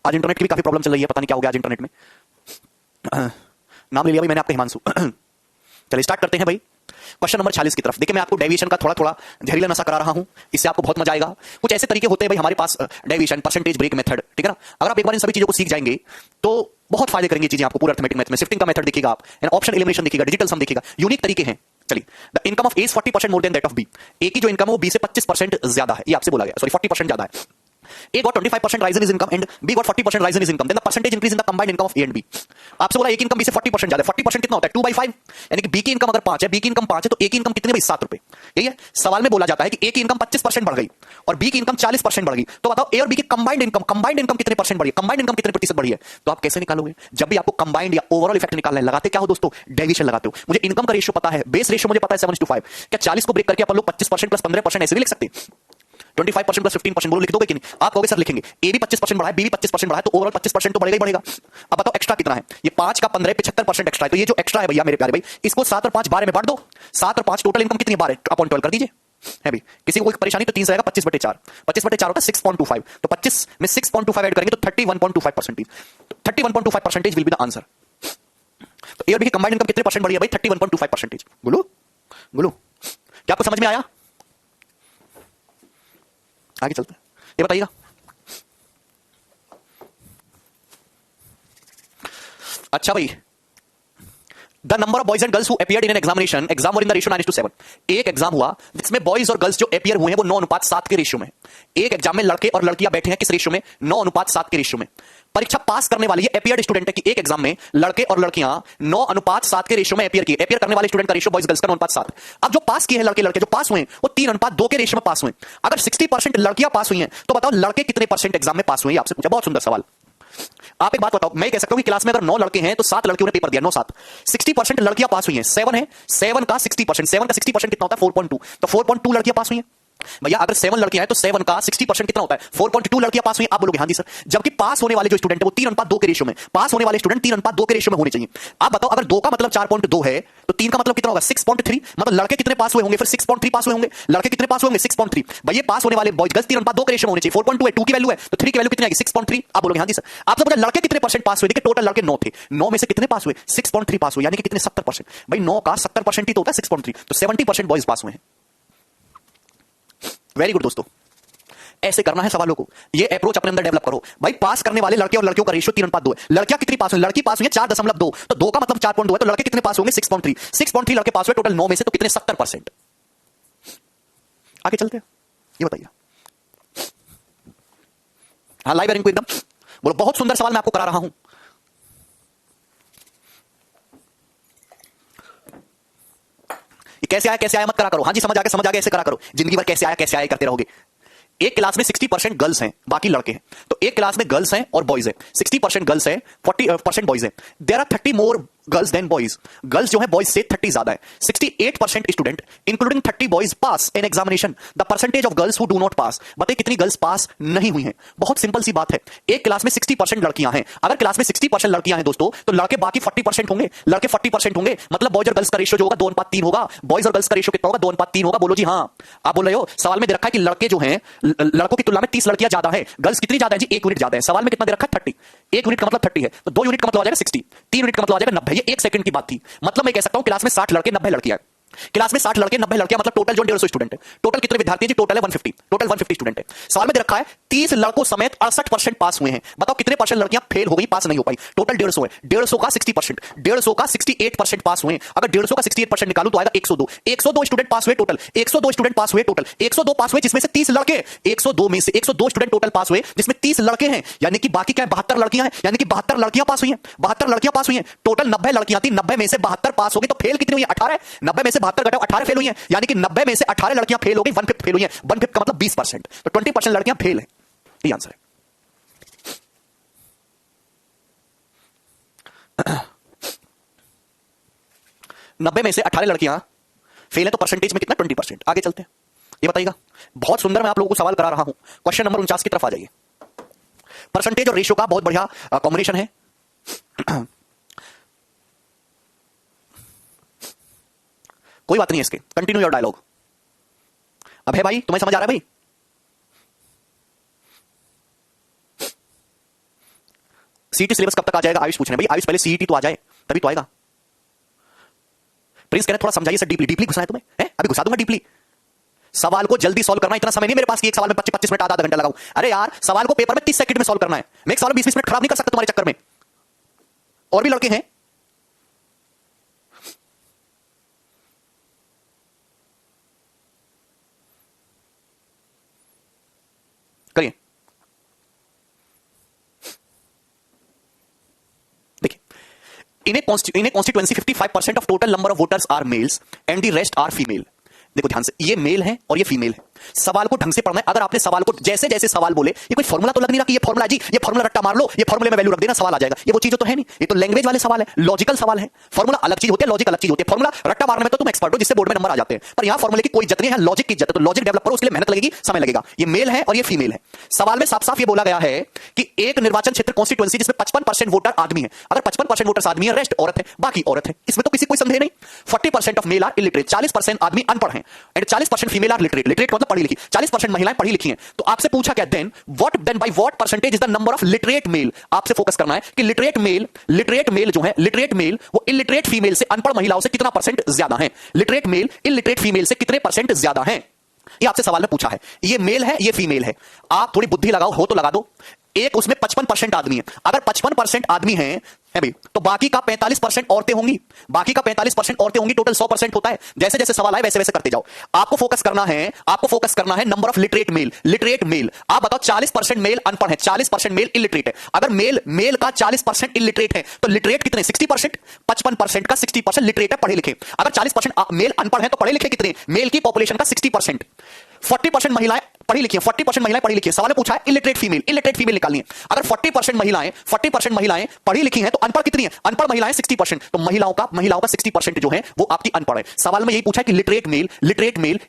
आज इंटरनेट की भी काफी प्रॉब्लम चल रही है, पता नहीं क्या हो गया आज इंटरनेट में। नाम ले लिया भाई मैंने आपका, हिमांशु। चलिए स्टार्ट करते हैं भाई क्वेश्चन नंबर 46 की तरफ। देखिए मैं आपको डेविएशन का थोड़ा थोड़ा जहरीला नशा करा रहा हूं, इससे आपको बहुत मजा आएगा। कुछ ऐसे तरीके होते हैं भाई हमारे पास डेविएशन, परसेंटेज ब्रेक मेथड, ठीक है ना। अगर आप एक बार इन सभी चीजों को सीख जाएंगे तो बहुत फायदे करेंगे चीजें आपको। पूरा अर्थमेटिक मैथ में शिफ्टिंग का मेथड दिखेगा, आप ऑप्शन एलिमिनेशन दिखेगा, डिजिटल सम दिखेगा, यूनिक तरीके हैं। चलिए, the income of A is 40% more than that of B. A की जो इनकम है वो बी से 25% ज्यादा है, ये आपसे बोला गया, सॉरी 40% ज्यादा है। A got 25% rise in his income and B got 40% rise in his income. Then the percentage increase in the combined income of A and B. आपसे बोला A की इनकम B से 40% ज्यादा है। 40% कितना होता है? 2/5। यानी कि B की इनकम अगर 5 है, B की इनकम 5 है, तो A की इनकम कितनी है भाई? 7 रुपए। यही है सवाल में बोला जाता है कि A की इनकम 25% बढ़ गई और B की इनकम 40% बढ़ गई, तो बताओ A और B की कंबाइंड इनकम कितने परसेंट बढ़ी है? कंबाइंड इनकम कितने प्रतिशत बढ़ी है? तो आप कैसे निकालोगे? जब भी आपको कंबाइंड या ओवरऑल इफेक्ट निकालना है, लगाते क्या हो दोस्तों? डेविएशन लगाते हो। मुझे इनकम का रेशियो पता है, बेस रेशियो मुझे पता है 7:5। क्या 40 को ब्रेक करके अपन लोग 25% प्लस 15% ऐसे भी लिख सकते हैं? 25% प्लस 15% बोलो, लिख दोगे कि नहीं? आप कहोगे सर लिखेंगे। ए भी 25% बढ़ा है, बी भी 25% बढ़ा है, तो ओवरऑल 25% तो बढ़ेगा ही बढ़ेगा। अब बताओ एक्स्ट्रा कितना है? ये 5 का 15 75% एक्स्ट्रा है। तो ये जो एक्स्ट्रा है भैया मेरे प्यारे भाई, इसको 7 और 5 12 में बांट दो। 7 और 5 टोटल इनकम कितनी है? 12 अपॉन 12 कर दीजिए। है भाई, किसी को कोई परेशानी तो 3 से आएगा, 25/4। 25/4 होता है 6.25। तो 25 में 6.25 ऐड करेंगे तो 31.25%। 31.25% विल बी द आंसर। तो ए और बी की कंबाइंड इनकम कितने परसेंट बढ़ी है भाई? 31.25%। बोलो बोलो, क्या आपको समझ में आया? आगे चलते हैं, ये बताइएगा। अच्छा भाई, the number of boys and girls who appeared in an examination, exam were in the ratio 9:7। एक एग्जाम हुआ जिसमें बॉयज और गर्ल्स जो अपीयर हुए हैं वो 9:7 के रेशियो में। एक एग्जाम में लड़के और लड़कियां बैठे हैं किस रेशियो में? 9:7 के रेशियो में। परीक्षा पास करने वाली ये अपीयर्ड स्टूडेंट है कि एक एग्जाम में लड़के और लड़कियां 9:7 के रेशियो में अपीयर किए। अपीयर करने वाले स्टूडेंट का रेशियो बॉयज गर्ल्स का 9:7। अब जो पास किए हैं लड़के जो पास हुए वो 3:2 के रेशियो में पास हुए। अगर 60% लड़कियां पास हुई हैं तो बताओ लड़के कितने परसेंट एग्जाम में पास हुए? आपसे पूछा, बहुत सुंदर सवाल। आप एक बात बताओ, मैं कह सकता हूं कि क्लास में अगर 9 लड़के हैं तो 7 लड़कियों ने पेपर दिया, 9/7। 60% लड़कियां पास हुई हैं, 7 है, 7 का 60%, 7 का 60% कितना होता है? 4.2। तो 4.2 लड़कियां पास हुई हैं भैया। अगर 7 लड़कियां हैं तो 7 का 60% कितना होता है? 4.2 लड़कियां पास हुई। आप बोलोगे हां जी सर, जबकि पास होने वाले जो स्टूडेंट है वो 3:2 के रेशियो में, पास होने वाले स्टूडेंट 3:2 के रेशियो में होने चाहिए। आप बताओ, अगर 2 का मतलब 4.2 है तो 3 का मतलब कितना होगा? 6.3। मतलब लड़के कितने पास हुए होंगे? फिर 6.3 पास हुए होंगे। लड़के कितने पास हुए होंगे? 6.3। भैया पास होने वाले बॉयज गर्ल्स 3:2 के रेशियो में होने चाहिए। 4.2 है, 2 की वैल्यू है, तो 3 की वैल्यू कितनी आएगी? 6.3। आप बोलोगे हां जी सर। आपसे पूछा लड़के कितने परसेंट पास हुए? देखिए टोटल लड़के 9 थे, 9 में से कितने पास हुए? 6.3 पास हुए, यानी कि कितने? 70%। भाई 9 का 70% ही तो होता है 6.3, तो 70% बॉयज पास हुए हैं। वेरी गुड दोस्तों, ऐसे करना है सवालों को, ये अप्रोच अपने अंदर डेवलप करो भाई। पास करने वाले लड़के और लड़कियों का रेशियो 3:2 है। लड़कियां कितनी पास हुई? लड़की पास हुई है 4.2, तो 2 का मतलब 4.2 है, तो लड़के कितने पास होंगे? 6.3। 6.3 लड़के पास हुए टोटल 9 में से, तो कितने? 70%। आगे चलते हैं, ये बताइए। हाँ लाइव इनको एकदम बोलो, बहुत सुंदर सवाल मैं आपको करा रहा हूं। कैसे आया मत करा करो। हाँ जी समझ आ गया ऐसे करा करो। जिंदगी भर कैसे आया करते रहोगे। एक क्लास में 60% गर्ल्स हैं, बाकी लड़के हैं। तो एक क्लास में गर्ल्स हैं और बॉयज हैं। 60% गर्ल्स हैं, 40% बॉयज हैं। There are 30 more girls than boys. Girls जो है बॉयज से 30 ज्यादा है। 68% student including 30 boys pass in examination. The percentage of girls who do not pass. बताइए कितनी गर्ल्स पास नहीं हुई हैं? बहुत सिंपल सी बात है, एक क्लास में 60% लड़कियां हैं। अगर क्लास में 60% लड़कियां हैं दोस्तों, तो लड़के बाकी 40% होंगे। लड़के 40% होंगे, मतलब बॉयज और गर्ल्स का रेशियो जो होगा 2:3 होगा। बॉयज और गर्ल्स का रेशियो कितना होगा? 2:3 होगा। बोलो जी हाँ। आप बोल रहे हो, सवाल में दे रखा है कि लड़के जो हैं, लड़कों की तुलना में 30 लड़कियां ज्यादा है। गर्ल्स कितनी ज्यादा है जी? 1 यूनिट ज्यादा है। सवाल में कितना दे रखा है? 30। 1 यूनिट का मतलब 30 है, तो 2 यूनिट का मतलब आ जाएगा 60, 3 यूनिट का मतलब आ जाएगा 90। ये 1 सेकंड की बात थी। मतलब मैं कह सकता हूं क्लास में 60 लड़के 90 लड़कियां। क्लास में 60 लड़के 90 लड़कियां, मतलब टोटल जो 150 स्टूडेंट है। टोटल कितने विद्यार्थी हैं जी? टोटल है 150। टोटल 150 स्टूडेंट है। सवाल में दे रखा है 30 लड़कों समेत 68% पास हुए हैं। बताओ कितने परसेंट लड़कियां फेल हो गई, पास नहीं हो पाई? टोटल 150 है। 150 का 60%, 150 का 68% पास हुए। अगर 150 का 68% निकालूं तो आएगा 102। 102 स्टूडेंट पास हुए टोटल। 102 स्टूडेंट पास हुए टोटल। 102 पास हुए जिसमें से 30 लड़के। 102 में से 102 स्टूडेंट टोटल पास हुए जिसमें 30 लड़के हैं, यानी कि बाकी क्या है? 72 लड़कियां हैं, यानी कि 72 लड़कियां पास हुई हैं। 72 लड़कियां पास हुई हैं। टोटल 90 लड़कियां थी, 90 में से 72 पास हो गई, तो फेल कितनी हुई? 18। 90 में से 72 घटाओ 18 फेल हुई हैं, यानी कि 90 में से 18 लड़कियां फेल हो गई, 1/5 फेल हुई हैं। 1/5 का मतलब 20%, तो 20% लड़कियां फेल हैं। ये आंसर है। 90 में से 18 लड़कियां फेल है, तो परसेंटेज में कितना? 20%। आगे चलते हैं, ये बताइएगा। बहुत सुंदर मैं आप लोगों को सवाल करा रहा हूं। क्वेश्चन नंबर 49 की तरफ आ जाइए। परसेंटेज और रेशियो का बहुत बढ़िया कॉम्बिनेशन है। कोई बात नहीं है इसके, कंटिन्यू योर डायलॉग। अब है भाई, तुम्हें समझ आ रहा है भाई? सीईटी सिलेबस कब तक आ जाएगा? आयुष पूछ रहे हैं। भाई आयुष, पहले सीईटी तो आ जाए तभी तो आएगा। प्रिंस कह रहे थोड़ा समझाइए सर, डीपली डीपली घुसा है तुम्हें है? अभी घुसा दूंगा डीपली। सवाल को जल्दी सॉल्व करना, इतना समय नहीं मेरे पास कि एक सवाल में 25 मिनट आधा घंटा लगाऊं। अरे यार, सवाल को पेपर में 30 सेकंड में सॉल्व करना है। मैं एक सवाल 20 मिनट खराब नहीं कर सकता तुम्हारे चक्कर में। और भी लड़के हैं। करिए, देखिए, in a constituency 55% of total number of voters are males and the rest are female। देखो ध्यान से, ये मेल है और ये फीमेल है। सवाल को ढंग से पढ़ना है। अगर आपने सवाल को जैसे जैसे सवाल बोले, ये कोई फॉर्मूला तो लग नहीं रहा कि ये फॉर्मूला जी, ये फॉर्मूला रट्टा मार लो, ये फॉर्मूले में वैल्यू रख देना सवाल आ जाएगा, ये वो चीज तो है नहीं। ये तो लैंग्वेज वाले सवाल है, लॉजिकल सवाल है। फॉर्मूला अलग चीज होती है, लॉजिक अलग चीज होती है। फॉर्मूला रट्टा मारने में तो तुम एक्सपर्ट हो, जिससे बोर्ड में नंबर आ जाते हैं, पर यहां फॉर्मूले की कोई इज्जत नहीं है, लॉजिक की इज्जत है। तो लॉजिक डेवलप करो, उसके लिए मेहनत लगेगी, समय लगेगा। ये मेल है और ये फीमेल है। सवाल में साफ साफ ये बोला गया है कि एक निर्वाचन क्षेत्र कॉन्स्टिट्यूएंसी जिसमें 55% वोटर आदमी है। अगर 55% वोटर्स आदमी है, रेस्ट औरत है, बाकी औरत है, इसमें तो किसी कोई संदेह नहीं। 40% ऑफ मेल आर इलिटरेट, 40% आदमी अनपढ़ हैं, and 40% female are literate. Literate मतलब पढ़ी लिखी। 40% महिलाएं पढ़ी लिखी हैं। तो आपसे पूछा क्या, then by what percentage is the number of literate male. आपसे फोकस करना है कि लिटरेट मेल जो है, लिटरेट मेल वो इलिटरेट फीमेल से, अनपढ़ महिलाओं से कितना परसेंट ज्यादा है। लिटरेट मेल इलिटरेट फीमेल से कितने परसेंट ज्यादा है, ये आपसे सवाल में पूछा है। ये मेल है, ये फीमेल है। आप थोड़ी बुद्धि लगाओ, हो तो लगा दो। एक उसमें 55% आदमी है। अगर 55% आदमी है भाई, तो बाकी का 45% औरतें होंगी। बाकी का 45% औरतें होंगी। टोटल 100% होता है। जैसे जैसे सवाल आए वैसे वैसे करते जाओ। आपको फोकस करना है number of literate male. Literate male, आप बताओ 40% मेल अनपढ़ है, 40% मेल इलिटरेट है। अगर मेल का 40% इलिटरेट है, तो लिटरेट कितने? 60%। 55% का 60% लिटरेट है, पढ़े लिखे। अगर 40% मेल अनपढ़ है, तो पढ़े लिखे कितने? मेल की पॉपुलेशन का 60%। 40% महिलाएं पढ़ी लिखी हैं, 40% महिलाएं पढ़ी लिखी हैं। सवाल में पूछा है इलिटरेट फीमेल निकालनी है। अगर 40% महिलाएं पढ़ी लिखी हैं, तो अनपढ़ कितनी है? अनपढ़ महिलाएं 60%। तो महिलाओं का 60% जो है वो आपकी अनपढ़ है। सवाल में यही पूछा है कि लिटरेट मेल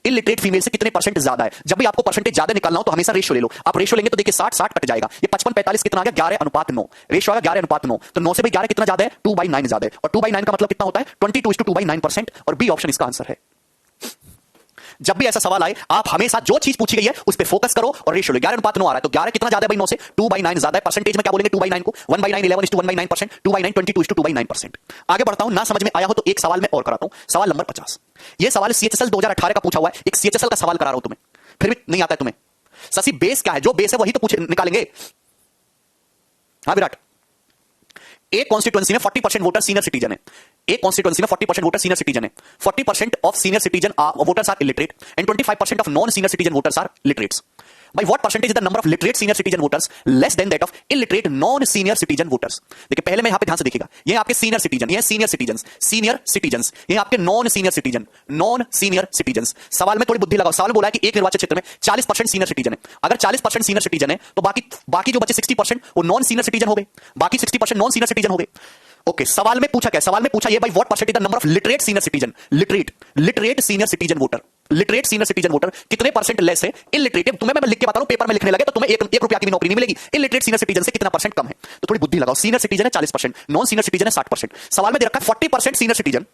इलिटरेट फीमेल से कितने परसेंट ज्यादा है। जब भी आपको परसेंटेज ज्यादा निकालना हो तो हमेशा रेशियो ले लो। आप रेशियो लेंगे तो देखिए 60-60 कट जाएगा। ये 55-45 कितना आ गया? 11:9। रेशियो आ गया 11:9। तो 9 से भी 11 कितना ज्यादा है? 2/9 ज्यादा है। और 2/9 का मतलब कितना होता है? 22:2/9%। और बी ऑप्शन इसका आंसर है। जब भी ऐसा सवाल आए, आप हमेशा जो चीज पूछी गई है उस पे फोकस करो और रेशियो लो। 11:9 आ रहा है, तो 11 कितना ज्यादा है भाई 9 से? 2/9 ज्यादा है। परसेंटेज में क्या बोलेंगे 2/9 को? 1/9 11:1/9%, 2/9 22:2/9%। आगे बढ़ता हूं। ना समझ में आया हो तो एक सवाल मैं और कराता हूं। सवाल नंबर 50। यह सवाल सीएचएसएल 2018 का पूछा हुआ है। एक सीएचएसएल का सवाल करा रहा हूं तुम्हें, फिर भी नहीं आता है तुम्हें। शशि, बेस क्या है? जो बेस है वही तो पूछे निकालेंगे। हाँ विराट, एक कॉन्स्टिट्यूएंसी में 40% वोटर सीनियर सिटीजन है। एक कॉन्स्टिट्यूएंसी में 40% वोटर सीनियर सिटीजन है। 40% of senior citizen voters are illiterate and 25% of non senior citizen voters are literates. By what percentage is the number of literate senior citizen voters less than that of illiterate non senior citizen voters? देखिए पहले मैं यहां पे ध्यान से देखिएगा, ये आपके सीनियर सिटीजन, ये सीनियर सिटीजन, ये आपके नॉन सीनियर सिटीजन। सवाल में थोड़ी बुद्धि लगाओ। सवाल बोला है कि एक निर्वाचन क्षेत्र में 40% सीनियर सिटीजन है। अगर 40% सीनियर सिटीजन है, तो बाकी जो बचे 60% वो नॉन सीनियर सिटीजन हो गए। बाकी 60% नॉन सीनियर सिटीजन हो गए। ओके, सवाल में पूछा क्या? सवाल में पूछा ये, by what percentage the number of literate senior citizen, literate senior citizen voter, literate senior citizen voter कितने परसेंट लेस है इलिटरेट? तुम्हें मैं लिख के बता रहा हूं, पेपर में लिखने लगे तो तुम्हें एक रुपया की भी नौकरी नहीं मिलेगी। इलिटरेट सीनियर सिटीजन से कितना परसेंट कम है? तो थोड़ी बुद्धि लगाओ। सीनियर सिटीजन है 40%, नॉन सीनियर सिटीजन है 60%। सवाल में दे रखा है 40% senior citizen,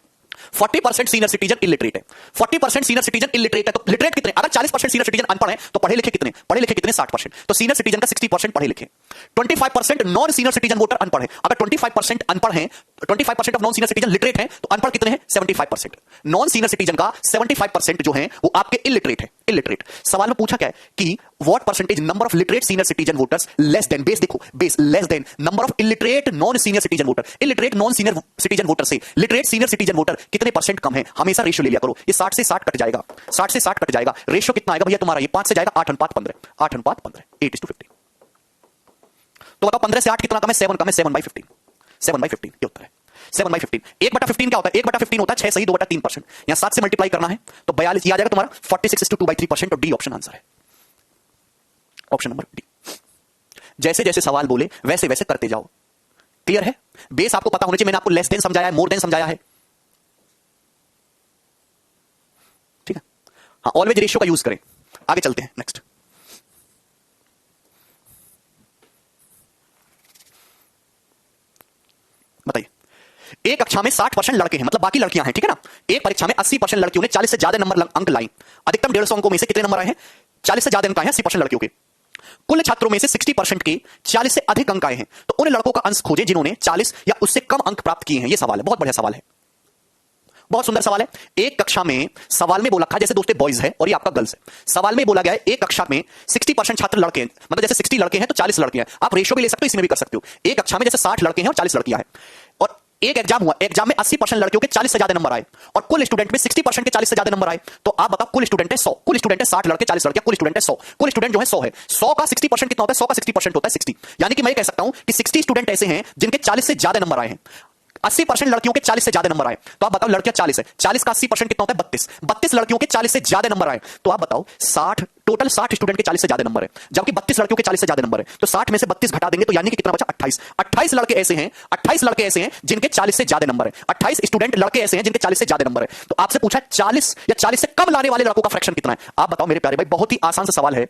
40% senior citizen illiterate है। 40% सीनियर सिटीजन इलिटरेट है, तो लिटरेट कितने? अगर 40% सीनियर सिटीजन अनपढ़ है, तो पढ़े लिखे कितने? 60%। तो सीनियर सिटीजन का 60% पढ़े लिखे। 25% नॉन सीनियर सिटीजन वोटर अनपढ़ है। अगर 25% अनपढ़ है, 25% of non senior citizen literate है, तो अनपढ़ कितने हैं? 75%। नॉन सीनियर सिटीजन का 75% जो है वो आपके इलिटरेट है। इलिटरेट। सवाल में पूछा क्या है कि what percentage number of literate senior citizen voters less than, base देखो, base less than number of illiterate non senior citizen voter. Illiterate non senior citizen voter से लिटरेट सीनियर सिटीजन वोटर कितने percent कम है? हमेशा ratio ले लिया करो। ये 60 से 60 कट जाएगा, 60 से 60 कट जाएगा। रेशियो कितना आएगा भैया तुम्हारा? ये 5 से जाएगा 8:15, 8:15, 8:50। तो बताओ 15 से 8 कितना कम है? 7 कम है, 7/15, 7/15 ये उत्तर है। 7/15, 1/15 क्या होता है? 1/15 होता है 6 सही 2/3%। यहां 7 से मल्टीप्लाई करना है तो 42 आ जाएगा तुम्हारा 46:2/3%। और डी ऑप्शन आंसर है, ऑप्शन नंबर डी। जैसे जैसे सवाल बोले वैसे वैसे करते जाओ। क्लियर है? बेस आपको पता होना चाहिए। मैंने आपको लेस देन समझाया है, मोर देन समझाया है। ठीक है? हाँ, ऑलवेज रेशियो का यूज करें। आगे चलते हैं, नेक्स्ट। बताइए, एक कक्षा में 60% लड़के हैं, मतलब बाकी लड़कियां हैं, ठीक है ना? एक परीक्षा में 80% लड़कियों ने 40 से ज्यादा नंबर अंक लाई। अधिकतम 150 अंकों में से कितने नंबर आए हैं? 40 से ज्यादा अंक आए हैं 80% लड़कियों के। कुल छात्रों में से 60% के 40 से अधिक अंक आए हैं, तो उन लड़कों का अंश खोजें जिन्होंने 40 या उससे कम अंक प्राप्त किए हैं। यह सवाल है, बहुत बढ़िया सवाल है, बहुत सुंदर सवाल है। एक कक्षा में सवाल में बोला था, जैसे दोस्तों बॉयज है और ये आपका गर्ल्स है, सवाल में बोला गया है एक कक्षा में 60% छात्र लड़के हैं, मतलब जैसे 60 लड़के हैं तो 40 लड़के हैं। आप रेशियो भी ले सकते हो, इसमें भी कर सकते हो। एक कक्षा में जैसे 60 लड़के हैं और 40 लड़कियां हैं, और एक एग्जाम हुआ, एग्जाम में 80% लड़कियों के 40 से ज्यादा नंबर आए और कुल स्टूडेंट में 60% के 40 से ज्यादा नंबर आए, तो आप बताओ कुल स्टूडेंट है 100, कुल स्टूडेंट है 60 लड़के 40 लड़कियां, कुल स्टूडेंट है 100, कुल स्टूडेंट जो है 100 है। 100 का 60% कितना होता है? 100 का 60% होता है 60, यानी कि मैं कह सकता हूं कि 60 स्टूडेंट ऐसे हैं जिनके 40 से ज्यादा नंबर आए हैं। 80% लड़कियों के 40 से ज्यादा नंबर आए, तो आप बताओ लड़कियां 40 है, 40 का 80% कितना होता है? 32। 32 लड़कियों के 40 से ज्यादा नंबर आए, तो आप बताओ 60, टोटल 60 स्टूडेंट के 40 से ज्यादा नंबर है, जबकि 32 लड़कियों के 40 से ज्यादा नंबर है, तो 60 में से 32 घटा देंगे तो यानी कि कितना बचा? 28। 28 लड़के ऐसे हैं, 28 लड़के ऐसे हैं जिनके 40 से ज्यादा नंबर है, 28 स्टूडेंट लड़के ऐसे हैं जिनके 40 से ज्यादा नंबर है। तो आपसे पूछा 40 या 40 से कम लाने वाले लड़कों का फ्रैक्शन कितना है? आप बताओ मेरे प्यारे भाई, बहुत ही आसान सा सवाल है।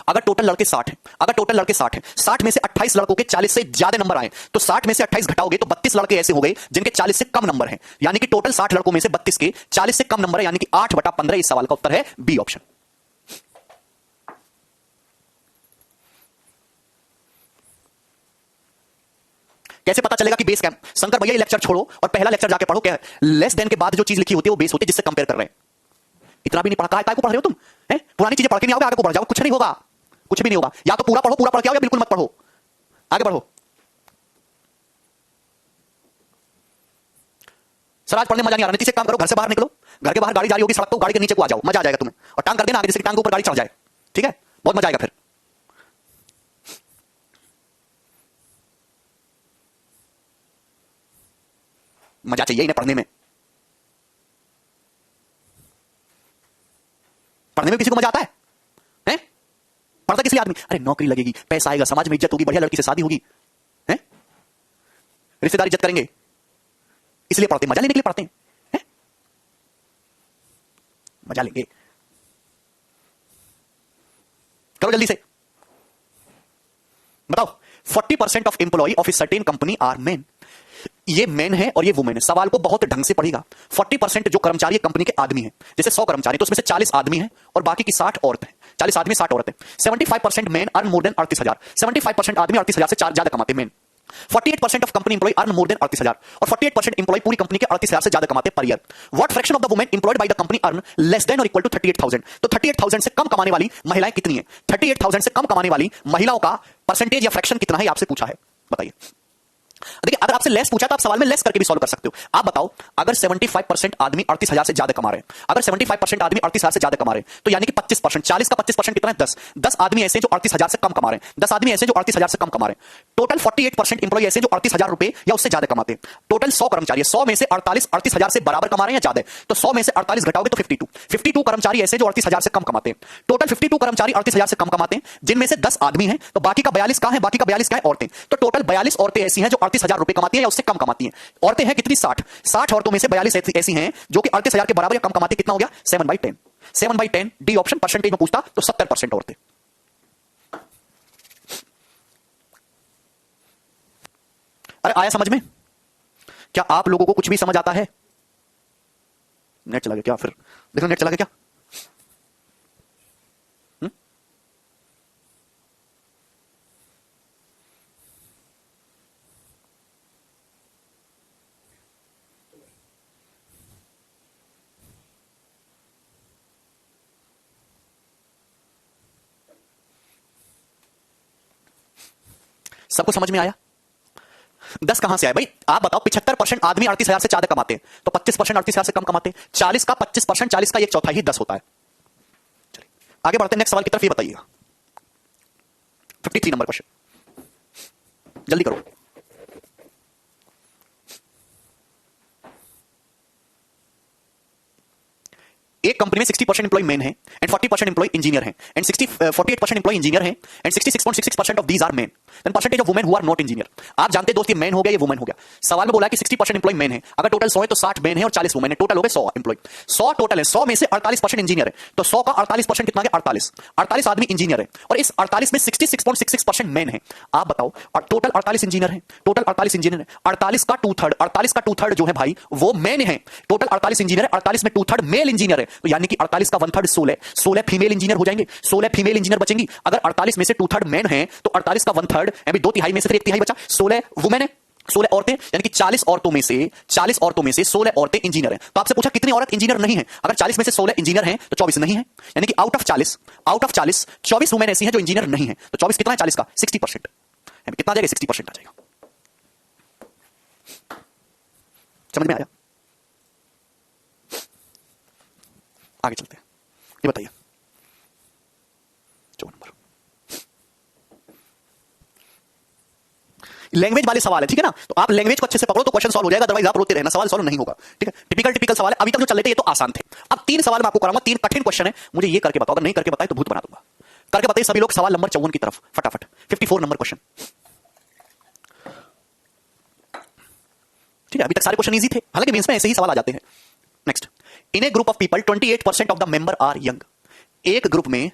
अगर टोटल लड़के 60 है, अगर टोटल लड़के 60 है, 60 में से 28 लड़कों के 40 से ज्यादा नंबर आए, तो 60 में से 28 घटाओगे तो 32 लड़के ऐसे हो गए जिनके 40 से कम नंबर हैं, यानी कि टोटल 60 लड़कों में से 32 के 40 से कम नंबर है, यानी कि 8/15। इस सवाल का उत्तर है बी ऑप्शन। कैसे पता चलेगा कि बेस कैंप? शंकर भैया ये लेक्चर छोड़ो और पहला लेक्चर जाके पढ़ो, क्या है लेस देन के बाद जो चीज लिखी होती है वो बेस होती है जिससे कंपेयर कर रहे हैं। इतना भी नहीं पढ़ा, काय को पढ़ रहे हो तुम? हैं? पुरानी चीजें पढ़ के नहीं आओगे, आगे को बढ़ जाओ, कुछ नहीं होगा, कुछ भी नहीं होगा। या तो पूरा पढ़ो, पूरा पढ़ के आओ, या बिल्कुल मत पढ़ो, आगे बढ़ो। सर आज पढ़ने मजा नहीं आ रहा, नीति से काम करो, घर से बाहर निकलो, घर के बाहर गाड़ी जा रही होगी सड़क तो गाड़ी के नीचे को आ जाओ, मजा आ जाएगा तुम्हें, और टांग कर देना आगे, जैसे कि टांग के ऊपर गाड़ी चढ़ जाए, ठीक है? बहुत मजा आएगा फिर। मजा चाहिए इन्हें पढ़ने में, पढ़ने में किसी को मजा आता है? हैं? पढ़ता किस लिए आदमी? अरे नौकरी लगेगी, पैसा आएगा, समाज में इज्जत होगी, बढ़िया लड़की से शादी होगी, हैं? रिश्तेदार इज्जत करेंगे, इसलिए पढ़ते, मजा लेने के लिए पढ़ते हैं, मजा लेंगे। करो जल्दी से बताओ। 40% of employ of a certain company are men. ये मेन है और ये वुमेन है। सवाल को बहुत ढंग से पढ़ेगा। 40% जो कर्मचारी कंपनी के आदमी हैं, जैसे 100 कर्मचारी तो उसमें से 40 आदमी हैं और बाकी की 60 औरतें, 40 आदमी 60 औरतें। 75% मेन अर्न मोर देन 38,000। 75% आदमी 38,000 से ज्यादा कमाते men. 48% of company employ earn more than 38,000 और 48% एम्प्लॉय पूरी कंपनी के 38,000 से ज्यादा कमाते per year. What fraction of the women employed by the company earn less than और इक्वल टू 38,000? तो 38,000 से कम कमाने वाली महिलाएं कितनी है? 38,000 से कम कमाने वाली महिलाओं का परसेंटेज या फ्रैक्शन कितना है आपसे पूछा है, बताइए। देखिए अगर आपसे लेस पूछा तो आप सवाल में लेस करके भी सॉल्व कर सकते हो। आप बताओ अगर 75% आदमी 38,000 से ज्यादा कमा रहे हैं, अगर 75% आदमी 38,000 से ज्यादा कमा रहे हैं, तो यानी कि 25%, 40 का 25% कितना है? 10 आदमी ऐसे जो 38,000 से कम कमा रहे हैं, 10 आदमी ऐसे जो 38,000 से कम कमा रहे हैं। टोटल 48% इंप्लॉय ऐसे जो 38,000 रुपए या उससे ज्यादा कमाते हैं। टोटल 100 कर्मचारी, 100 में से 38,000 से बराबर कमा रहे हैं या ज्यादा है, तो 100 में से 48 घटाओगे तो 52 कर्मचारी ऐसे जो 38,000 से कम कमाते हैं। टोटल 52 कर्मचारी 38,000 से कम कमाते हैं, जिनमें से 10 आदमी हैं, तो बाकी का 42 कहां है? बाकी का 42 क्या है? औरतें। तो टोटल 42 औरतें ऐसी हैं जो 38,000 रुपए कमाती हैं या उससे कम कमाती हैं। औरतें हैं कितनी? 60 औरतों में से 42 ऐसी हैं जो कि 38,000 के बराबर या कम कमाती। कितना हो गया? 7/10। 7/10 डी ऑप्शन। परसेंटेज में पूछता तो 70% औरतें। अरे आया समझ में? क्या आप लोगों को कुछ भी समझ आता है? नेट चला गया क्या? फिर देखो नेट चला गया क्या? सबको समझ में आया? 10 कहां से आया भाई? आप बताओ। 75% आदमी 38,000 से ज्यादा कमाते हैं, तो 25% 38,000 से कम कमाते हैं। 40 का 25%, 40 का 1/4 ही 10 होता है। चलिए आगे बढ़ते हैं नेक्स्ट सवाल की तरफ। ये बताइएगा 53 नंबर क्वेश्चन, जल्दी करो। एक कंपनी में 60% एम्प्लॉय मेन है एंड 40% एम्प्लॉय इंजीनियर हैं एंड 48% एम्प्लॉय इंजीनियर हैं and 66.66% of these are men. Then percentage of women who are not engineer. आप जानते हैं दोस्त, ये मेन हो गया, ये वुमेन हो गया। सवाल में बोला कि 60% एम्प्लॉय मेन है, अगर टोटल 100 है तो 60 मेन है और 40 वुमेन है, टोटल हो गए 100 एम्प्लॉय। 100 टोटल है, 100 में से 48% इंजीनियर है, तो 100 का 48% कितना है? 48 आदमी इंजीनियर है और इस 48 में 66.66% मेन है। आप बताओ, और टोटल 48 इंजीनियर है, टोटल 48 इंजीनियर है, 48 का 2/3 जो है भाई वो मेन है। टोटल 48 इंजीनियर है, 48 में 2/3 मेल इंजीनियर है, तो यानी कि 48 का 1/3 16, 16 फीमेल इंजीनियर हो जाएंगे, 16 फीमेल इंजीनियर बचेंगी। अगर 48 में से 2/3 मैन है तो 48 का 1/3 यानी 2/3 में से फिर 1/3 बचा, 16 वुमेन है, 16 औरतें, यानी कि 40 औरतों में से 16 औरतें इंजीनियर हैं। तो आपसे पूछा कितनी औरत इंजीनियर नहीं है, अगर 40 में से 16 इंजीनियर हैं तो 24 नहीं है, यानी कि आउट ऑफ 40 24 वुमेन ऐसी हैं जो इंजीनियर नहीं है। तो 24 कितना है 40 का 60%, यानी कितना आ जाएगा 60% आ जाएगा। समझ में आया? आगे चलते हैं, ये बताइए 4 नंबर लैंग्वेज वाले सवाल है, ठीक है ना। तो आप लैंग्वेज को अच्छे से पकड़ो तो क्वेश्चन सॉल्व हो जाएगा, अदरवाइज आप रोते रहना, सवाल सॉल्व नहीं होगा, ठीक है। टिपिकल सवाल है, अभी तक जो चल रहे थे ये तो आसान थे। अब 3 सवाल मैं आपको कराऊंगा, 3 कठिन क्वेश्चन है, मुझे ये करके बताओ, अगर नहीं करके बताए तो भूत बना दूंगा। करके बताइए सभी लोग सवाल नंबर 54 की तरफ फटाफट। 54 नंबर क्वेश्चन, ठीक है। अभी तक सारे क्वेश्चन इजी थे, हालांकि मेंस में ऐसे ही सवाल आ जाते हैं। Next, in a group of people 28% of the member are young. एक ग्रुप में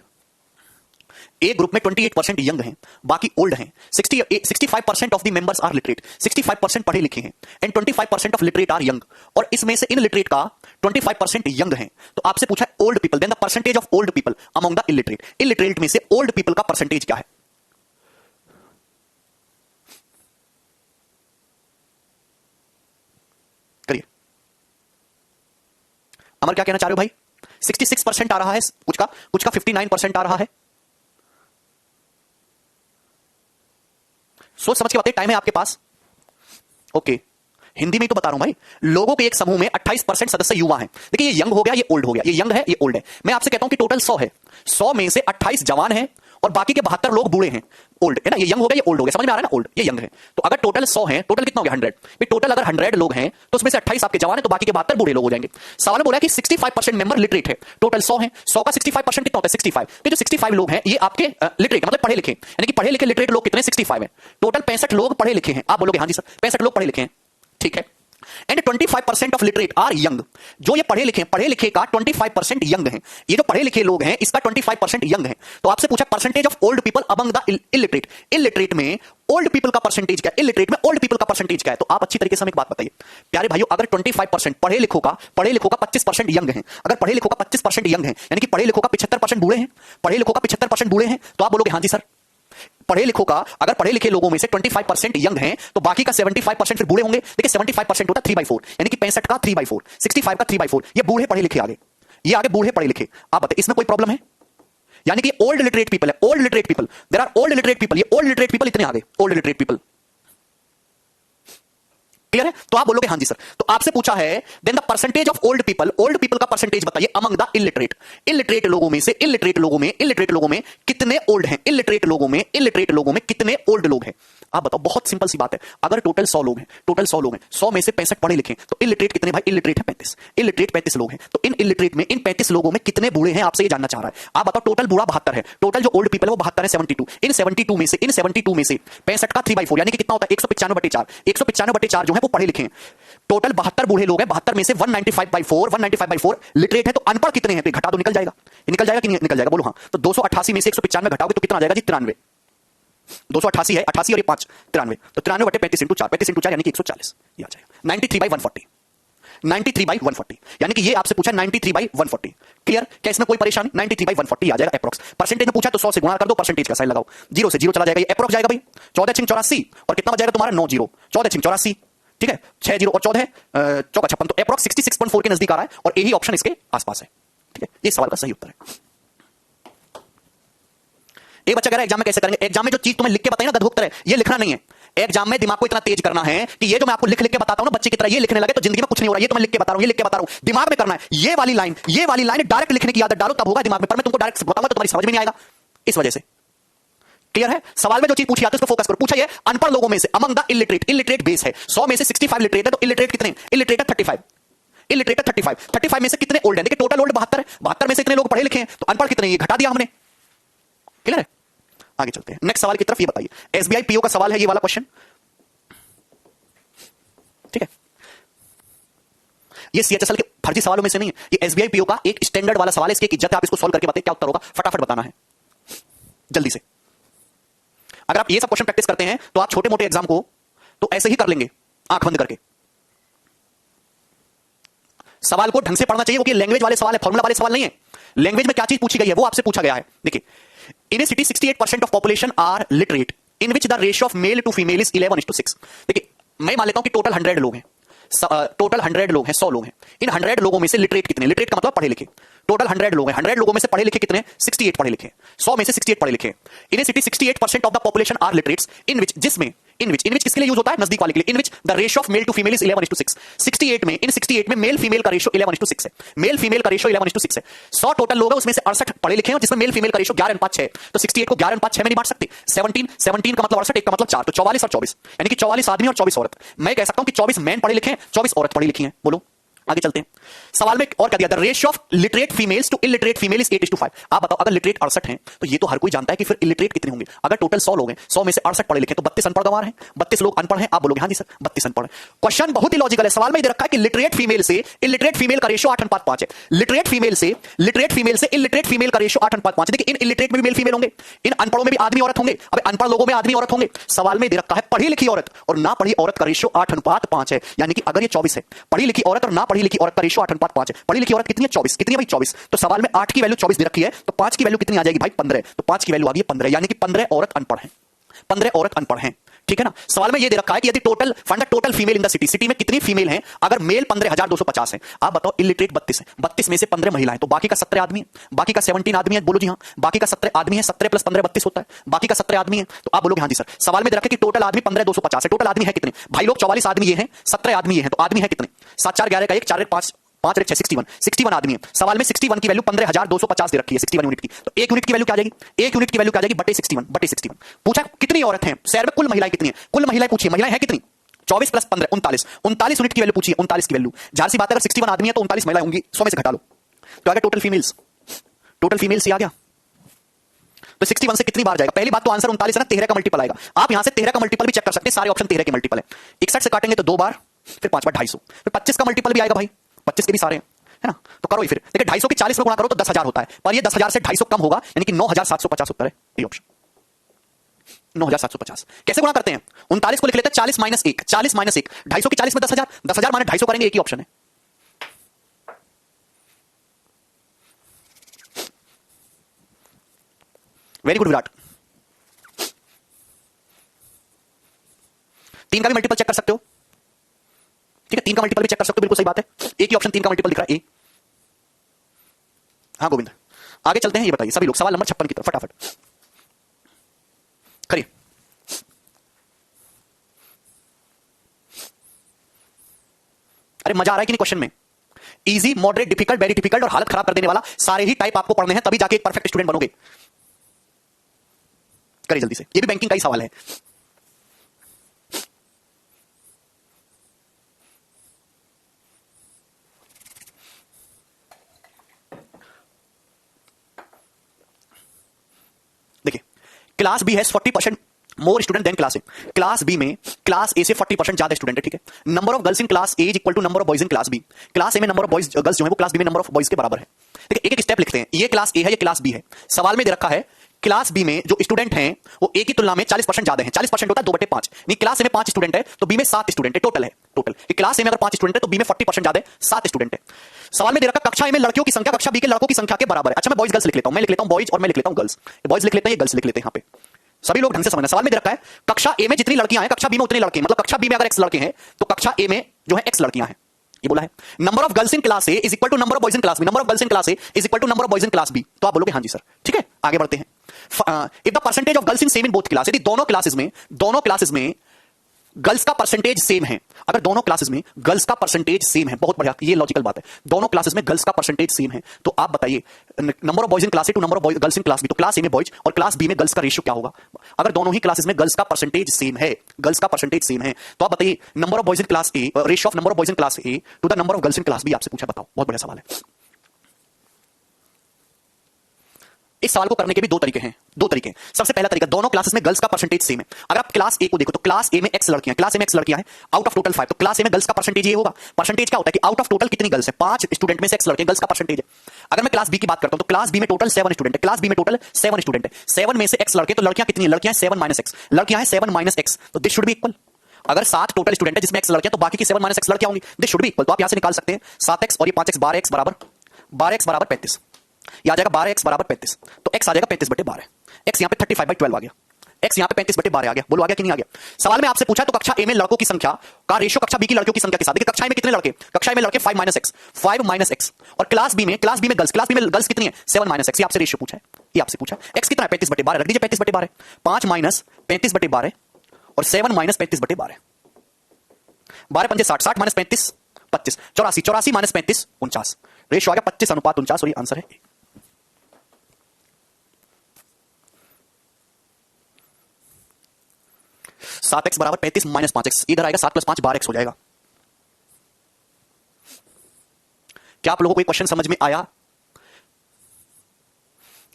28% यंग हैं, बाकी ओल्ड हैं। 65% of the members are literate, 65% पढ़े लिखे हैं, and 25% of literate are young. और इसमें से इन लिटरेट का 25% यंग हैं। तो आपसे पूछा है old people, then the percentage of old people among the illiterate. Illiterate में से ओल्ड पीपल का परसेंटेज क्या है? करिए। अमर क्या कहना चाह रहे हो भाई? 66% आ रहा है, कुछ का 59% आ रहा है। सोच समझ के बातें, टाइम है आपके पास, ओके। हिंदी में ही तो बता रहा हूं भाई। लोगों के एक समूह में 28% सदस्य युवा हैं। देखिए ये यंग हो गया, ये ओल्ड हो गया, ये यंग है, ये ओल्ड है। मैं आपसे कहता हूं कि टोटल 100 है, 100 में से 28 जवान हैं और बाकी के 72 लोग बूढ़े हैं, ओल्ड है ना। ये यंग हो गया, ये ओल्ड हो गया, समझ में आ रहा है ना? ओल्ड, ये यंग है। तो अगर टोटल 100 है, टोटल कितना हो गया 100। भाई टोटल अगर 100 लोग हैं तो उसमें से 28 आपके जवान है, तो बाकी के 72 बूढ़े लोग हो जाएंगे। सवाल में बोला कि 65% मेंबर लिटरेट है, टोटल 100 है, 100 का 65% कितना होता है 65। तो जो 65 लोग हैं ये आपके लिटरेट मतलब पढ़े लिखे, यानी कि पढ़े लिखे लिटरेट लोग कितने 65 है। टोटल 65 लोग पढ़े लिखे हैं। आप बोलोगे हाँ जी सर 65 लोग पढ़े लिखे हैं, ठीक है। And 25% of literate are young. जो ये पढ़े लिखे का 25% यंग है। ये जो पढ़े लिखे लोग हैं इसका 25% यंग है। तो आपसे पूछा percentage of old people among the illiterate. Illiterate में ओल्ड पीपल का परसेंटेज क्या है? इलिटरेट में ओल्ड पीपल का परसेंटेज क्या है? तो आप अच्छी तरीके से हमें एक बात बताइए प्यारे भाइयों, अगर 25% पढ़े लिखों का 25% यंग है, अगर पढ़े लिखों का 25% यंग है, यानी कि पढ़े लिखों का 75% बूढ़े हैं, पढ़े लिखों का 75% बूढ़े हैं, तो आप बोलोगे हाँ जी सर। पढ़े लिखों का अगर पढ़े लिखे लोगों में से 25% यंग हैं तो बाकी का 75% फिर बूढ़े होंगे। देखिए 75% होता 3/4, यानी कि 65 का 3/4, 65 का 3/4, ये बूढ़े पढ़े लिखे आगे, ये आगे बूढ़े पढ़े लिखे। आप बताइए इसमें कोई प्रॉब्लम है? यानी कि ओल्ड लिटरेट पीपल है, old literate people, there are old literate people, ये ओल्ड लिटरेट पीपल इतने आगे, ओल्ड लिटरेट पीपल। क्लियर है? तो आप बोलोगे हाँ जी सर। तो आपसे पूछा है then the percentage of old people का परसेंटेज बताइए अमंग द इलिटरेट। इलिटरेट लोगों में से इलिटरेट लोगों में कितने ओल्ड हैं? इलिटरेट लोगों में कितने ओल्ड लोग हैं? आप बताओ, बहुत सिंपल सी बात है। अगर टोटल 100 लोग हैं, 100 में से 65 पढ़े लिखे, तो इलिटरेट कितने भाई? इलिटरेट है 35, इलिटरेट 35 लोग हैं। तो इन इलिटरेट में इन 35 लोगों में कितने बूढ़े हैं आपसे ये जानना चाह रहा है। आप बताओ टोटल बूढ़ा 72 है, टोटल जो ओल्ड पीपल है वो 72 है, 72। इन 72 में से 65 का 3/4 यानी कि कितना होता है 195/4, 195/4 जो है वो पढ़े लिखे हैं। टोटल 72 बूढ़े लोग हैं, 72 में से 195/4 लिटरेट है। तो अनपढ़ कितने हैं? तो घटा दो, निकल जाएगा, ये निकल जाएगा कि नहीं निकल जाएगा? बोलो हाँ। तो 288 में से 195 घटाओगे तो कितना आ जाएगा जी? 93। 288 है, 88 और ये 5 93, तो 93/35 × 4, 35 × 4 यानी कि 140, ये आ जाएगा 93/140, 93/140, यानी कि ये आपसे पूछा 93/140। क्लियर? क्या इसमें कोई परेशानी? 93/140 आ जाएगा अप्रॉक्स। परसेंटेज में पूछा तो 100 से गुणा कर दो, परसेंटेज का साइन लगाओ, 0 से 0 चला जाएगा, ये अप्रॉक्स जाएगा भाई 14×84 और कितना बच जाएगा तुम्हारा 90, 14×84, ठीक है, 6 0 और 14 चौका 56, तो अप्रॉक्स 66.4 के नजदीक आ रहा है और यही ऑप्शन इसके आसपास है, ठीक है। ये सवाल का सही उत्तर है। एक बच्चा कह रहा है एग्जाम में कैसे करेंगे? एग्जाम में जो चीज तुम्हें लिख के बताई ना गधोत्तर है, ये लिखना नहीं है। एग्जाम में दिमाग को इतना तेज करना है कि ये जो मैं आपको लिख लिख के बताता हूं ना बच्चे की तरह ये लिखने लगे तो जिंदगी में कुछ नहीं हो रहा। ये तो मैं लिख के बता रहा हूं, ये लिख के बता रहा हूं, दिमाग में करना है। ये वाली लाइन डायरेक्ट लिखने की आदत डालो, तब होगा दिमाग में। पर मैं तुमको डायरेक्ट बताऊंगा तो तुम्हारी समझ में नहीं आएगा, इस वजह से। क्लियर है? सवाल में जो चीज पूछी आती है उसको फोकस करो। पूछा ये अनपढ़ लोगों में से among the illiterate, illiterate base है 100 में से 65 लिटरेट है, तो इलिटरेट कितने? इलिटरेट है 35, इलिटरेट है 35, 35 में से कितने ओल्ड है? देखिए टोटल ओल्ड 72 है, 72 में से इतने लोग पढ़े लिखे हैं, तो अनपढ़ कितने? ये घटा दिया हमने। क्लियर है? आगे चलते हैं नेक्स्ट सवाल की तरफ। ये बताइए एसबीआई पीओ का सवाल है ये वाला क्वेश्चन, ठीक है। ये सीएचएसएल के फर्जी सवालों में से नहीं है, ये एसबीआई पीओ का एक स्टैंडर्ड वाला सवाल है। इसकी एक इज्जत है, आप इसको सॉल्व करके बताइए क्या उत्तर होगा, फटाफट बताना है जल्दी से। अगर आप ये सब क्वेश्चन प्रैक्टिस करते हैं तो आप छोटे मोटे एग्जाम को तो ऐसे ही कर लेंगे आंख बंद करके। सवाल को ढंग से पढ़ना चाहिए क्योंकि लैंग्वेज वाले सवाल है, फॉर्मूला वाले सवाल नहीं है। लैंग्वेज में क्या चीज पूछी गई है वो आपसे पूछा गया है। देखिए, in a city 68% of population are literate in which the ratio of male to female is 11:6। देखिए, मैं मान लेता हूं कि टोटल 100 लोग हैं, टोटल 100 लोग हैं, 100 लोग हैं। इन 100 लोगों में से लिटरेट कितने? लिटरेट का मतलब पढ़े लिखे। टोटल 100 लोग हैं, 100 लोगों में से पढ़े लिखे कितने? 68 पढ़े लिखे। 100 में से 68 पढ़े लिखे। In a city 68% of the population are literates in which, जिसमें इन विच किसके लिए यूज होता है? नजदीक वाले के लिए। In which the ratio of male to female is 11:6। 68 में मेल फीमेल का रेशियो 11:6 है। मेल फीमेल का रेशियो 11:6 है। 100 टोटल लोग हैं, उसमें से 68 पढ़े लिखे हैं जिसमें मेल फीमेल का रेशियो 11:6 है। तो 68 को 11:6 में नहीं बांट सकते। 17 का मतलब 68, एक का मतलब 4, तो 44 और 24, यानी कि 44 आदमी और 24 औरत। मैं कह सकता हूं कि 24 मैन पढ़े लिखे हैं, 24 औरत पढ़ी लिखी हैं। बोलो, आगे चलते हैं। सवाल में और क्या दिया था? Ratio of literate females to illiterate female is 8:5। आप बताओ, अगर लिटरेट 68 हैं तो ये तो हर कोई जानता है कि फिर इलिटरेट कितने होंगे। अगर टोटल 100 लोग हैं, 100 में से 68 पढ़े लिखे तो 32 अनपढ़ गंवार हैं। 32 लोग अनपढ़ हैं। आप बोलोगे हाँ जी सर 32 अनपढ़ है। क्वेश्चन बहुत ही लॉजिकल है। सवाल में दे रखा है कि लिटरेट फीमेल से इलिटरेट फीमेल का रेशियो 8:5 है। लिटरेट फीमेल से इलिटरेट फीमेल का रेशियो 8:5। देखिए, इन इलिटरेट में भी मेल फीमेल होंगे, इन अनपढ़ों में भी आदमी औरत होंगे। अब अनपढ़ लोगों में आदमी औरत होंगे। सवाल में दे रखा है पढ़ी लिखी औरत और ना पढ़ी औरत का रेशियो 8:5 है। यानी कि अगर ये 24 है, पढ़ी लिखी औरत और ना पढ़ी लिखी औरत का रेशियो 8:5 है। पढ़ी लिखी औरत कितनी है? 24। कितनी है भाई? 24। तो सवाल में 8 की वैल्यू 24 दे रखी है, तो 5 की वैल्यू कितनी आ जाएगी भाई? 15। तो 5 की वैल्यू आ गई 15, यानी कि 15 औरत अनपढ़ है। 15 औरत अनपढ़ हैं। ठीक है ना। सवाल में यह दे रखा है कि यदि total fund total female in the city, city में कितनी फीमेल हैं? अगर मेल 15,250 है, आप बताओ इलिटरेट 32 है, 32 में से 15 महिलाएं, तो बाकी का 17 आदमी है। बाकी का 17 आदमी है। बोलो जी हाँ, बाकी का 17 आदमी है। 17 + 15 32 होता है। बाकी का 17 आदमी है। तो आप बोलोगे हाँ जी सर। सवाल में दे रखा है कि टोटल आदमी 15,250 है। टोटल आदमी है कितने भाई लोग? 44 आदमी ये हैं, 17 आदमी ये हैं, तो आदमी है कितने? 7 4 11 का 1 4 1 5 5 6 61 आदमी है। सवाल में 61 की वैल्यू 15,250 दे रखी है, 61 यूनिट की। तो 1 यूनिट की वैल्यू क्या आ जाएगी? 1 यूनिट की वैल्यू क्या आ जाएगी? बटे 61। पूछा कितनी औरत हैं शहर में, कुल महिलाएं कितनी है? कुल महिलाएं पूछिए, महिलाएं हैं कितनी? 24 + 15 39 यूनिट की वैल्यू पूछिए। 39 की वैल्यू, जाहिर सी बात है, अगर 61 आदमी है तो 39 महिलाएं होंगी। 100 में से घटा लो तो आगे टोटल फीमेल्स ही आ गया। तो 61 से कितनी बार जाएगा? पहली बात तो आंसर 39 है ना, 13 का मल्टीपल आएगा। आप यहां से 13 का मल्टीपल भी चेक कर सकते हैं, सारे ऑप्शन 13 के मल्टीपल है। 61 से काटेंगे तो 2 बार, फिर 5 बार 250, फिर 25 का मल्टीपल भी आएगा भाई, 25 के भी सारे है ना। तो करो ही फिर। देखिए 250 के 40 में गुणा करो तो 10,000 होता है, पर ये 10,000 से 250 कम होगा, यानी कि 9,750 उत्तर है ये ऑप्शन, 9,750। कैसे गुणा करते हैं? 39 को लिख लेते हैं 40 - 1, 40 - 1, 250 के 40 में 10,000, 10,000 माने 250 करेंगे, एक ही ऑप्शन है। Very good Virat. 3 का भी मल्टीपल चेक कर सकते हो। ठीक है, 3 का मल्टीपल भी चेक कर सकते हो, बिल्कुल सही बात है। एक ही ऑप्शन 3 का मल्टीपल दिख रहा है, ए। हाँ गोविंद, आगे चलते हैं। ये बताइए सभी लोग सवाल नंबर 56 की तरफ फटाफट करिए। अरे मजा आ रहा है कि नहीं क्वेश्चन में? Easy, moderate, difficult, very difficult और हालत खराब कर देने वाला, सारे ही टाइप आपको पढ़ने हैं, तभी जाके एक परफेक्ट स्टूडेंट बनोगे। करिए जल्दी से, ये भी बैंकिंग का ही सवाल है। देखिए, क्लास बी है 40% more student than class A. Class B में क्लास ए से 40% ज्यादा स्टूडेंट है। ठीक है, number of girls in class A is equal to number of boys in class B. Class A में नंबर ऑफ बॉयज गर्ल्स जो है वो क्लास बी में नंबर ऑफ बॉयज के बराबर है। ठीक है, एक एक स्टेप लिखते हैं। ये क्लास ए है, ये क्लास बी है। सवाल में दे रखा है क्लास बी में जो स्टूडेंट हैं वो ए की तुलना में 40% ज्यादा है। 40% होता है 2/5। नहीं, क्लास ए में 5 स्टूडेंट है तो बी में 7 स्टूडेंट है। टोटल है, टोटल क्लास ए में अगर 5 स्टूडेंट है तो बी में 40% ज्यादा है, 7 स्टूडेंट है। सवाल में दे रखा कक्षा ए में लड़कियों की संख्या कक्षा बी के लड़कों की संख्या के बराबर है। अच्छा, मैं बॉयज गर्ल्स लिख लेता हूं, मैं लिख लेता हूं बॉयज और मैं लिख लेता हूं गर्ल्स। बॉयज लिख लेते हैं, ये गर्ल्स लिख लेते हैं। यहां पे सभी लोग ढंग से समझना। सवाल में दे रखा है कक्षा ए में जितनी लड़कियां हैं कक्षा बी में उतनी लड़के, मतलब कक्षा बी में अगर x लड़के हैं तो कक्षा ए में जो है x लड़कियां हैं, ये बोला है। Number of girls in class A is equal to number of boys in class B. Number of girls in class A is equal to number of boys in class B. तो आप बोलोगे हाँ जी sir. ठीक है, आगे बढ़ते हैं। If the percentage of girls in same in both class, यदि दोनों क्लासेस में गर्ल्स का परसेंटेज सेम है, अगर दोनों क्लासेस में गर्ल्स का परसेंटेज सेम है, बहुत बढ़िया, ये लॉजिकल बात है। दोनों क्लासेस में गर्ल्स का परसेंटेज सेम है, तो आप बताइए number of boys in class A to number of girls in class B, तो क्लास ए में बॉयज और क्लास बी में गर्ल्स का रेशियो क्या होगा? अगर दोनों ही क्लासेस में गर्ल्स का परसेंटेज सेम है, तो आप बताइए number of boys in class A, ratio of number of boys in class A to the number of girls in class B आपसे पूछा, बताओ। बहुत बढ़िया सवाल है। इस सवाल को करने के भी दो तरीके हैं। सबसे पहला तरीका, दोनों क्लासेस में गर्ल्स का परसेंटेज सेम है। अगर आप क्लास ए को देखो तो क्लास ए में x लड़कियां हैं, आउट ऑफ टोटल 5, तो क्लास ए में गर्ल्स का परसेंटेज ये होगा। परसेंटेज क्या होता है कि आउट ऑफ टोटल कितनी गर्ल्स है, 5 स्टूडेंट में से x लड़के, गर्ल्स का परसेंटेज है। अगर मैं क्लास बी की बात करता हूं तो क्लास बी में टोटल 7 स्टूडेंट है, 7 में से x लड़के, तो लड़कियां कितनी है? लड़कियां 7 - x, लड़कियां हैं 7 - x, तो दिस शुड बी इक्वल। अगर 7 टोटल स्टूडेंट है जिसमें x लड़कियां, तो बाकी की 7 माइनस x लड़कियां होंगी, दे शुड बी इक्वल। तो आप यहां से निकाल सकते हैं 7x और ये 5x, 12x बराबर 35। ये आ जाएगा 12x बराबर 35, तो x आ जाएगा 35/12। x यहां पे 35/12 आ गया, x यहां पे 35/12 आ गया। बोलो आ गया कि नहीं आ गया? सवाल में आपसे पूछा तो कक्षा ए में लड़कों की संख्या का रेशियो कक्षा बी की लड़कियों की संख्या के साथ। देखिए कक्षा ए में कितने लड़के? कक्षा ए में लड़के 5 माइनस एक्स, और क्लास बी में गर्ल्स कितनी है? 7 माइनस एक्स। ये आपसे रेशियो पूछा है, ये आपसे पूछा है। x कितना है? 35/12 रख दीजिए, 35/12। 5 माइनस 35/12 और 7 माइनस 35/12। 12 पंजे 60, 60 माइनस 35 25, 84, 84 माइनस 35 49। रेशियो आ गया 25:49 और ये आंसर है। 7x बराबर 35 माइनस 5x, इधर आएगा 7 + 5 12x हो जाएगा। क्या आप लोगों को ये क्वेश्चन समझ में आया?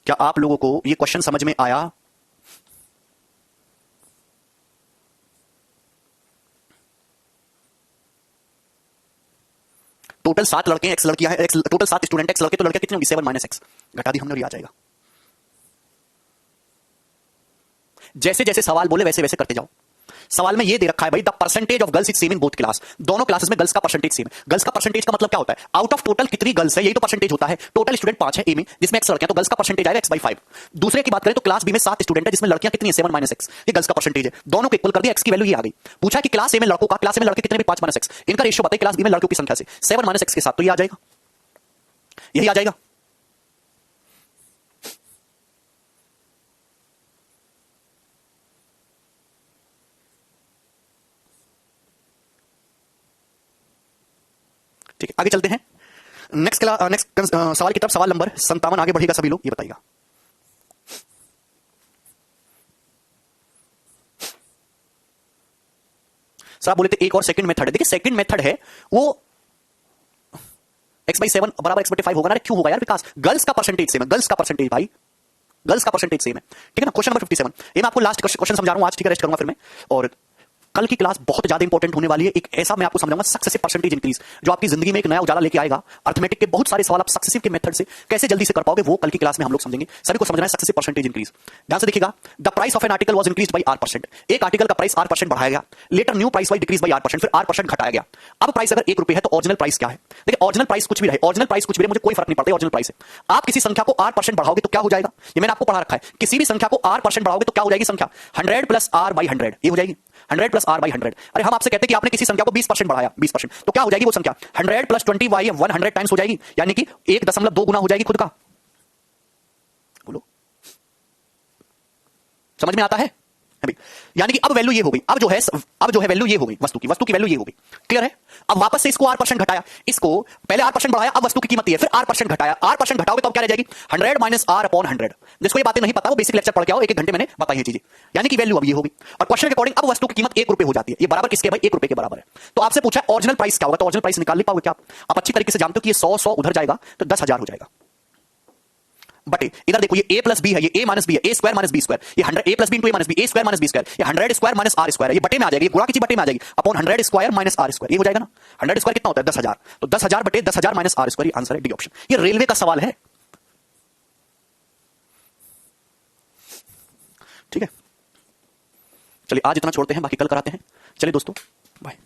क्या आप लोगों को ये क्वेश्चन समझ में आया? टोटल 7 लड़के हैं, x लड़कियां हैं, टोटल 7 स्टूडेंट, x लड़के, तो लड़के कितने होंगे? 7 माइनस x। घटा दी हमने और ये आ जाएगा। जैसे जैसे सवाल बोले वैसे वैसे करते जाओ। सवाल में ये दे रखा है भाई, the percentage of girls is same in both class. दोनों क्लासेस में गर्ल्स का परसेंटेज सेम है। गर्ल्स का परसेंटेज का मतलब क्या होता है? आउट ऑफ टोटल कितनी गर्ल्स है, यही तो परसेंटेज होता है। टोटल स्टूडेंट 5 है ए में, जिसमें x लड़कियां, तो गर्ल्स का परसेंटेज आएगा x/5। दूसरे की बात करें तो क्लास बी में 7 स्टूडेंट है, जिसमें लड़कियां कितनी है? 7 माइनस x। ये गर्ल्स का परसेंटेज है। दोनों को इक्वल कर दिया, x की वैल्यू ये आ गई। पूछा कि क्लास ए में लड़कों का, क्लास ए में लड़के कितने? 5 माइनस x। इनका रेशियो बताइए क्लास बी में लड़कों की संख्या से 7 माइनस x के साथ, तो ये आ जाएगा, यही आ जाएगा। ठीक है, आगे चलते हैं। नेक्स्ट सवाल की तरफ। सवाल नंबर 57 आगे बढ़ेगा सभी लोग, ये बताइएगा। सर आप बोले थे एक और सेकंड मेथड है। देखिए सेकंड मेथड है वो x/7 बराबर x/5 होगा ना। क्यों होगा यार? विकास, गर्ल्स का परसेंटेज सेम है, गर्ल्स का परसेंटेज भाई, गर्ल्स का परसेंटेज सेम है। ठीक है ना। क्वेश्चन नंबर 57, ये मैं आपको लास्ट क्वेश्चन समझा रहा हूं आज। ठीक है, रेस्ट करूंगा फिर मैं। और कल की क्लास बहुत ज्यादा इंपॉर्टेंट होने वाली है। एक ऐसा मैं आपको समझाऊंगा सक्सेसिव परसेंटेज इंक्रीज, जो आपकी जिंदगी में एक नया उजाला लेके आएगा। अर्थमेटिक के बहुत सारे सवाल आप सक्सेसिव के मेथड से कैसे जल्दी से कर पाओगे, वो कल की क्लास में हम लोग समझेंगे। सभी को समझना है सक्सेसिव परसेंटेज इंक्रीज। ध्यान से देखिएगा। The price of an article was increased by r%। एक आर्टिकल का प्राइस r% बढ़ाया गया। Later new price was decrease by r%, फिर r% घटाया गया। अब प्राइस अगर ₹1 है तो ओरिजिनल प्राइस क्या है? देखिए ओरिजिनल प्राइस कुछ भी रहे, ओरिजिनल प्राइस कुछ भी रहे, मुझे कोई फर्क नहीं पड़ता, ओरिजिनल प्राइस है। आप किसी संख्या को r% बढ़ाओगे तो क्या हो जाएगा? ये मैंने आपको पढ़ा रखा है। किसी भी संख्या को r% बढ़ाओगे तो क्या हो जाएगी संख्या? 100 + r/100, ये हो जाएगी 100 + r/100। अरे हम आपसे कहते हैं कि आपने किसी संख्या को 20% बढ़ाया, 20%, तो क्या हो जाएगी वो संख्या? 100 + 20/100 टाइम्स हो जाएगी, यानी कि 1.2 गुना हो जाएगी खुद का। बोलो समझ में आता है अभी? यानी कि अब वैल्यू ये हो गई। अब जो है वैल्यू ये हो गई, वस्तु की वैल्यू ये हो गई। क्लियर है? अब वापस से इसको r% घटाया, इसको पहले r% बढ़ाया, अब वस्तु की कीमत ये है, फिर r% घटाया। r% घटाओगे तो अब क्या रह जाएगी? 100 - r/100। जिसको ये बातें नहीं पता वो बेसिक लेक्चर पढ़ के आओ, 1-1 घंटे मैंने बताई है चीजें। यानी कि वैल्यू अब ये होगी, और क्वेश्चन के अकॉर्डिंग अब वस्तु की कीमत ₹1 हो जाती है। ये बराबर किसके भाई? ₹1 के बराबर है। तो आपसे पूछा ओरिजिनल प्राइस क्या होगा, तो ओरिजिनल प्राइस निकाल पाओगे क्या आप? अच्छी तरीके से जानते हो कि ये 100 उधर जाएगा तो 10,000 हो जाएगा। बटे इधर देखो, ये a + b है, ये a - b है, a² - b², ये 100 a + b * a - b, a² - b², ये 100² - r², ये बटे में आ जाएगी, गुणा की चीज बटे में आ जाएगी, अपॉन 100² - r², ये हो जाएगा ना। 100² कितना होता है? 10,000। तो 10,000 बटे 10,000 - r², ये आंसर है, डी ऑप्शन। ये रेलवे का सवाल है। ठीक है, चलिए आज इतना छोड़ते हैं, बाकी कल कराते हैं। चलिए दोस्तों, बाय।